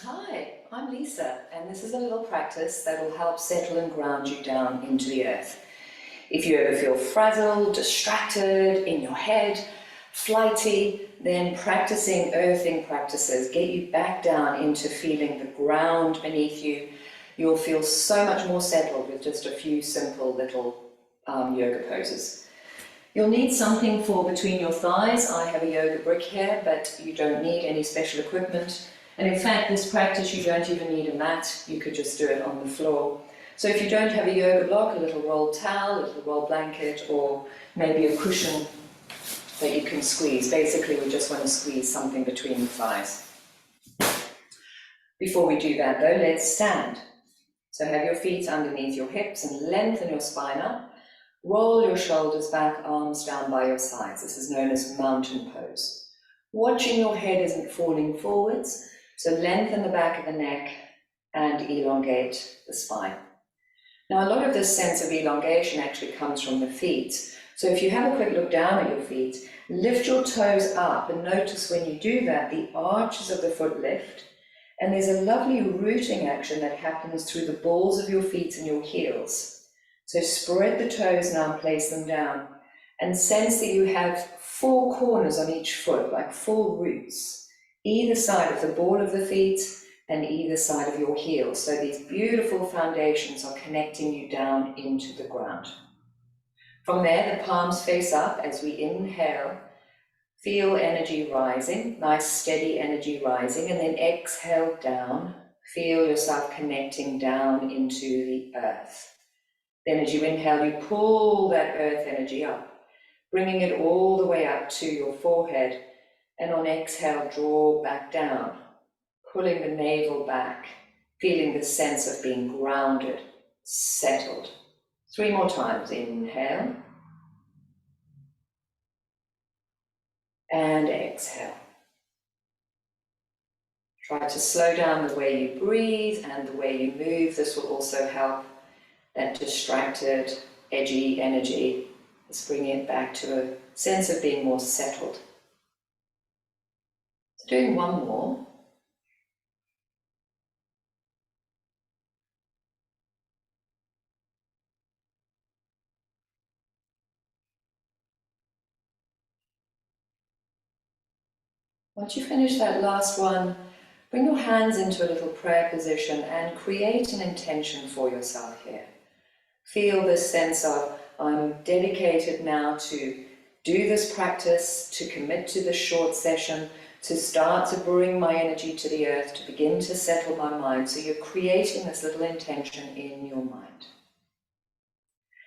Hi, I'm Lisa, and this is a little practice that will help settle and ground you down into the earth. If you ever feel frazzled, distracted, in your head, flighty, then practicing earthing practices get you back down into feeling the ground beneath you. You'll feel so much more settled with just a few simple little yoga poses. You'll need something for between your thighs. I have a yoga brick here, but you don't need any special equipment. And in fact, this practice, you don't even need a mat. You could just do it on the floor. So if you don't have a yoga block, a little rolled towel, a little rolled blanket, or maybe a cushion that you can squeeze. Basically, we just want to squeeze something between the thighs. Before we do that though, let's stand. So have your feet underneath your hips and lengthen your spine up. Roll your shoulders back, arms down by your sides. This is known as mountain pose. Watching your head isn't falling forwards, so lengthen the back of the neck and elongate the spine. Now, a lot of this sense of elongation actually comes from the feet. So if you have a quick look down at your feet, lift your toes up and notice when you do that, the arches of the foot lift, and there's a lovely rooting action that happens through the balls of your feet and your heels. So spread the toes now and place them down, and sense that you have 4 corners on each foot, like 4 roots, either side of the ball of the feet and either side of your heels. So these beautiful foundations are connecting you down into the ground. From there, the palms face up as we inhale. Feel energy rising, nice steady energy rising, and then exhale down. Feel yourself connecting down into the earth. Then as you inhale, you pull that earth energy up, bringing it all the way up to your forehead, and on exhale, draw back down, pulling the navel back, feeling the sense of being grounded, settled. 3 more times. Inhale and exhale. Try to slow down the way you breathe and the way you move. This will also help that distracted, edgy energy. Just bringing it back to a sense of being more settled. So doing one more. Once you finish that last one, bring your hands into a little prayer position and create an intention for yourself here. Feel this sense of, I'm dedicated now to do this practice, to commit to this short session, to start to bring my energy to the earth, to begin to settle my mind. So you're creating this little intention in your mind.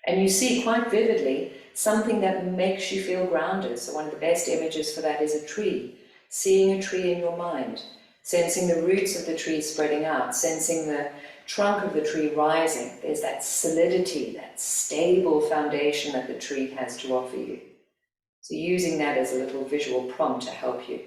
And you see quite vividly something that makes you feel grounded. So one of the best images for that is a tree. Seeing a tree in your mind, sensing the roots of the tree spreading out, sensing the trunk of the tree rising. There's that solidity, that stable foundation that the tree has to offer you. So using that as a little visual prompt to help you.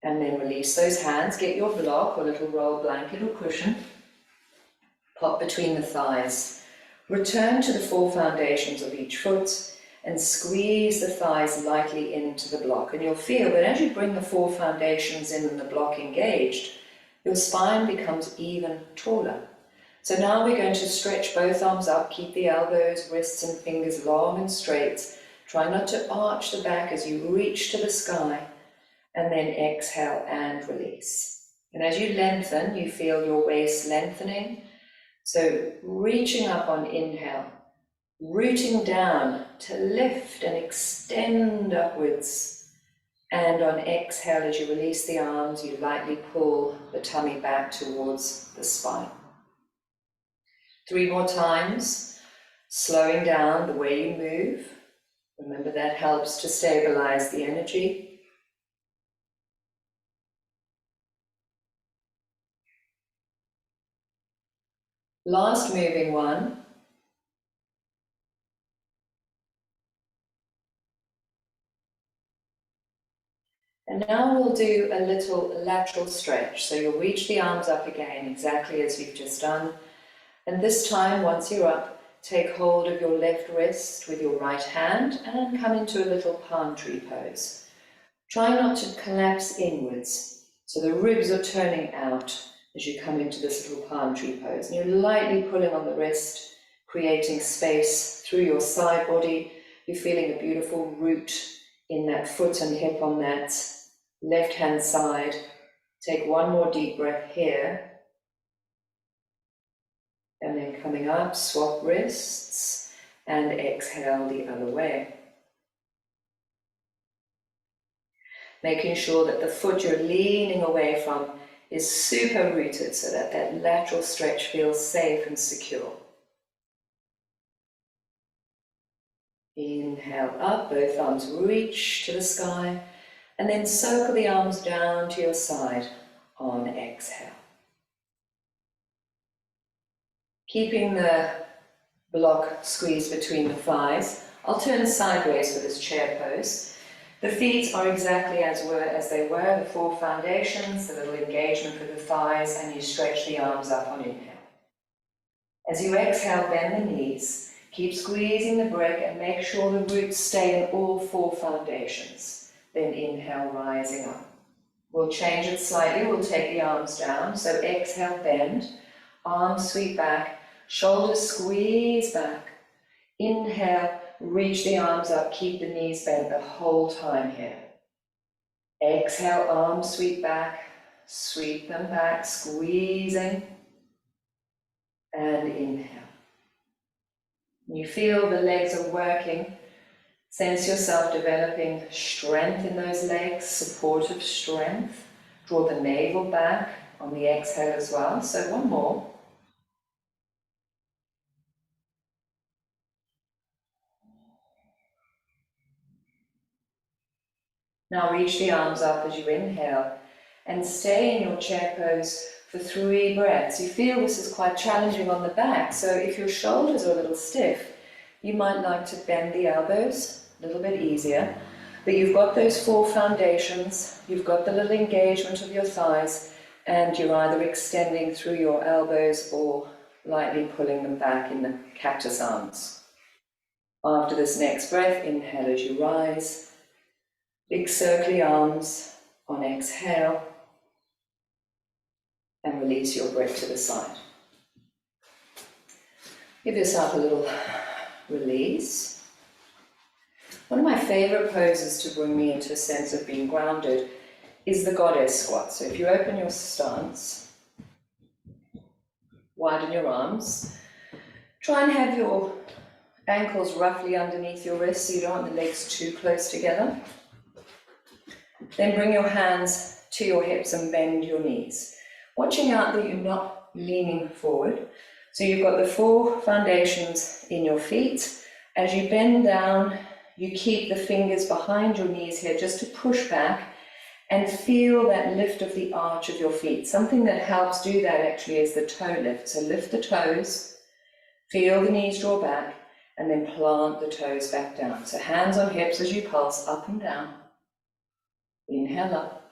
And then release those hands, get your block or little roll blanket or cushion, pop between the thighs. Return to the 4 foundations of each foot and squeeze the thighs lightly into the block. And you'll feel that as you bring the 4 foundations in and the block engaged, your spine becomes even taller. So now we're going to stretch both arms up, keep the elbows, wrists and fingers long and straight. Try not to arch the back as you reach to the sky, and then exhale and release. And as you lengthen, you feel your waist lengthening. So reaching up on inhale, rooting down to lift and extend upwards. And on exhale, as you release the arms, you lightly pull the tummy back towards the spine. 3 more times, slowing down the way you move. Remember, that helps to stabilize the energy. Last moving one. And now we'll do a little lateral stretch. So you'll reach the arms up again, exactly as you've just done. And this time, once you're up, take hold of your left wrist with your right hand and come into a little palm tree pose. Try not to collapse inwards. So the ribs are turning out as you come into this little palm tree pose. And you're lightly pulling on the wrist, creating space through your side body. You're feeling a beautiful root in that foot and hip on that left-hand side. Take one more deep breath here. And then coming up, swap wrists and exhale the other way. Making sure that the foot you're leaning away from is super rooted so that that lateral stretch feels safe and secure. Inhale up, both arms reach to the sky, and then circle the arms down to your side on exhale. Keeping the block squeezed between the thighs, I'll turn sideways for this chair pose. The feet are exactly as they were, the four foundations, the little engagement with the thighs, and you stretch the arms up on inhale. As you exhale, bend the knees, keep squeezing the brick and make sure the roots stay in all four foundations. Then inhale, rising up. We'll change it slightly, we'll take the arms down, so exhale, bend, arms sweep back, shoulders squeeze back. Inhale, reach the arms up, keep the knees bent the whole time here. Exhale, arms sweep them back, squeezing, and inhale. You feel the legs are working. Sense yourself developing strength in those legs, supportive strength. Draw the navel back on the exhale as well. So one more. Now reach the arms up as you inhale and stay in your chair pose for 3 breaths. You feel this is quite challenging on the back, so if your shoulders are a little stiff, you might like to bend the elbows a little bit easier. But you've got those 4 foundations, you've got the little engagement of your thighs, and you're either extending through your elbows or lightly pulling them back in the cactus arms. After this next breath, inhale as you rise. Big circly arms on exhale, and release your breath to the side. Give yourself a little release. One of my favorite poses to bring me into a sense of being grounded is the goddess squat. So if you open your stance, widen your arms, try and have your ankles roughly underneath your wrists so you don't want the legs too close together. Then bring your hands to your hips and bend your knees. Watching out that you're not leaning forward. So you've got the 4 foundations in your feet. As you bend down, you keep the fingers behind your knees here just to push back and feel that lift of the arch of your feet. Something that helps do that actually is the toe lift. So lift the toes, feel the knees draw back, and then plant the toes back down. So hands on hips as you pulse up and down. Inhale up,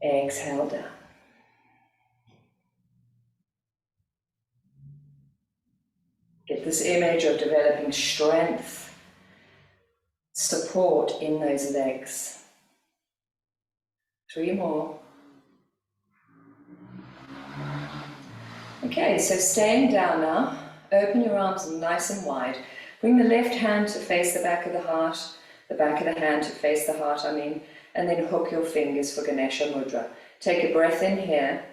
exhale down. Get this image of developing strength, support in those legs. 3 more. Okay, so staying down now, open your arms nice and wide. Bring the left hand to face the back of the heart, the back of the hand to face the heart, and then hook your fingers for Ganesha Mudra. Take a breath in here.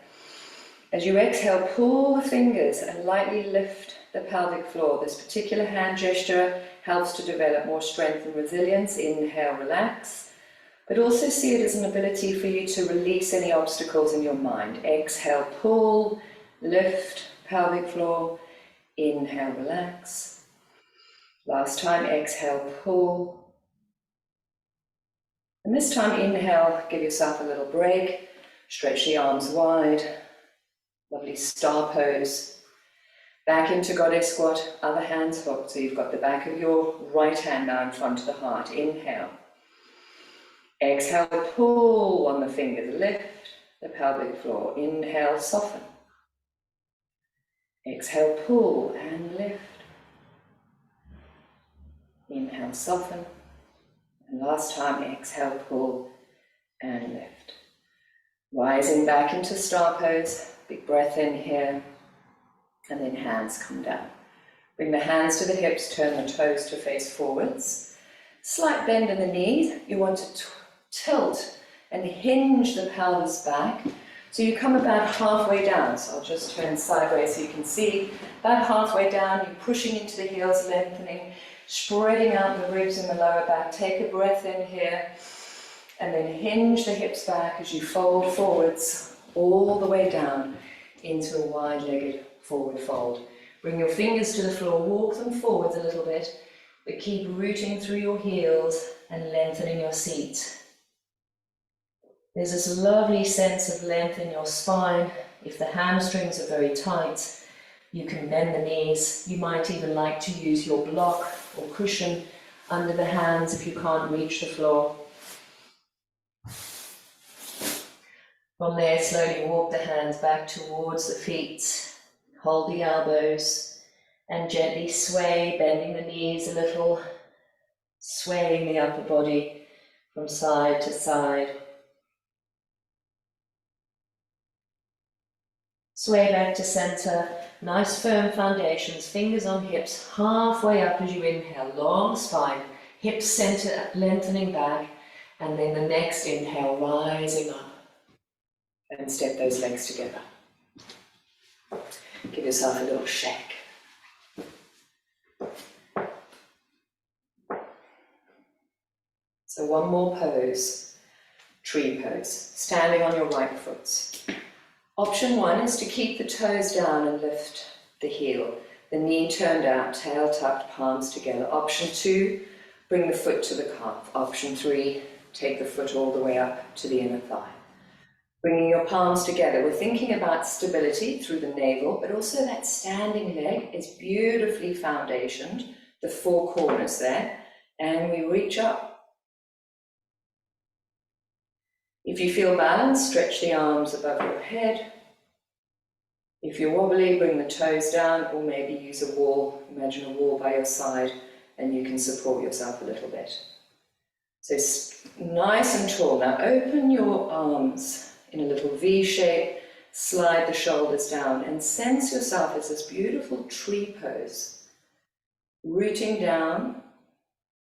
As you exhale, pull the fingers and lightly lift the pelvic floor. This particular hand gesture helps to develop more strength and resilience. Inhale, relax. But also see it as an ability for you to release any obstacles in your mind. Exhale, pull, lift, pelvic floor. Inhale, relax. Last time, exhale, pull. And this time, inhale, give yourself a little break. Stretch the arms wide. Lovely star pose. Back into goddess squat, other hands hooked. So you've got the back of your right hand now in front of the heart. Inhale. Exhale, pull on the fingers. Lift the pelvic floor. Inhale, soften. Exhale, pull and lift. Inhale, soften. And last time, exhale, pull and lift. Rising back into star pose, big breath in here, and then hands come down. Bring the hands to the hips, turn the toes to face forwards. Slight bend in the knees. You want to tilt and hinge the pelvis back. So you come about halfway down. So I'll just turn sideways so you can see. About halfway down, you're pushing into the heels, lengthening, spreading out the ribs in the lower back. Take a breath in here, and then hinge the hips back as you fold forwards all the way down into a wide-legged forward fold. Bring your fingers to the floor, walk them forwards a little bit, but keep rooting through your heels and lengthening your seat. There's this lovely sense of length in your spine. If the hamstrings are very tight, you can bend the knees. You might even like to use your block or cushion under the hands if you can't reach the floor. From there, slowly walk the hands back towards the feet. Hold the elbows and gently sway, bending the knees a little, swaying the upper body from side to side. Sway back to center, nice firm foundations, fingers on hips, halfway up as you inhale, long spine, hips center, lengthening back, and then the next inhale, rising up. And step those legs together. Give yourself a little shake. So one more pose, tree pose, standing on your right foot. Option one is to keep the toes down and lift the heel. The knee turned out, tail tucked, palms together. Option two, bring the foot to the calf. Option three, take the foot all the way up to the inner thigh. Bringing your palms together, we're thinking about stability through the navel, but also that standing leg is beautifully foundationed, the four corners there, and we reach up. If you feel balanced, stretch the arms above your head. If you're wobbly, bring the toes down, or maybe use a wall, imagine a wall by your side, and you can support yourself a little bit. So nice and tall. Now open your arms in a little V shape, slide the shoulders down, and sense yourself as this beautiful tree pose, rooting down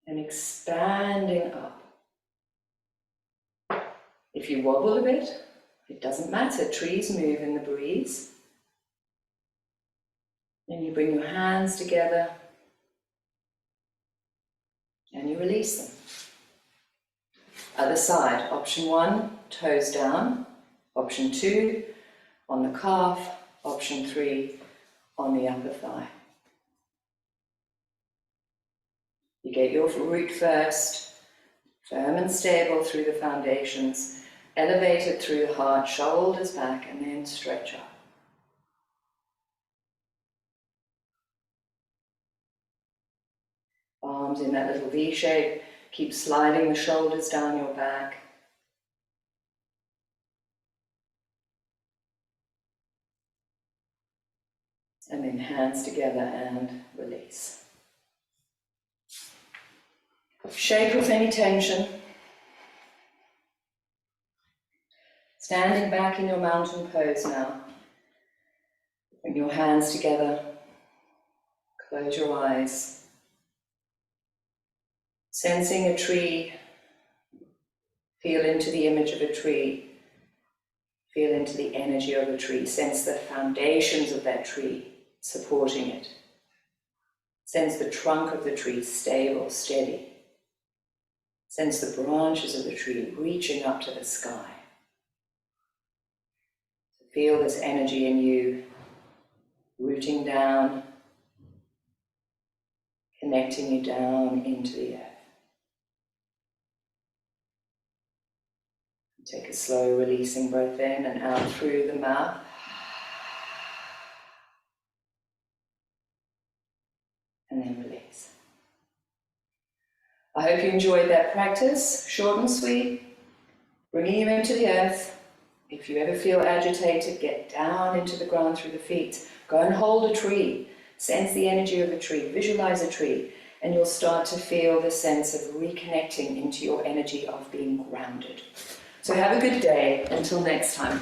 and expanding up. If you wobble a bit, it doesn't matter, trees move in the breeze. And you bring your hands together and you release them. Other side, option one, toes down. Option two, on the calf. Option three, on the upper thigh. You get your root first, firm and stable through the foundations, elevated through the heart, shoulders back, and then stretch up. Arms in that little V shape, keep sliding the shoulders down your back. And then hands together and release. Shake off any tension. Standing back in your mountain pose now. Bring your hands together. Close your eyes. Sensing a tree. Feel into the image of a tree. Feel into the energy of a tree. Sense the foundations of that tree supporting it. Sense the trunk of the tree stable, steady. Sense the branches of the tree reaching up to the sky. Feel this energy in you, rooting down, connecting you down into the earth. Take a slow releasing breath in and out through the mouth. And then release. I hope you enjoyed that practice, short and sweet, bringing you into the earth. If you ever feel agitated, get down into the ground through the feet. Go and hold a tree. Sense the energy of a tree. Visualize a tree. And you'll start to feel the sense of reconnecting into your energy of being grounded. So have a good day. Until next time.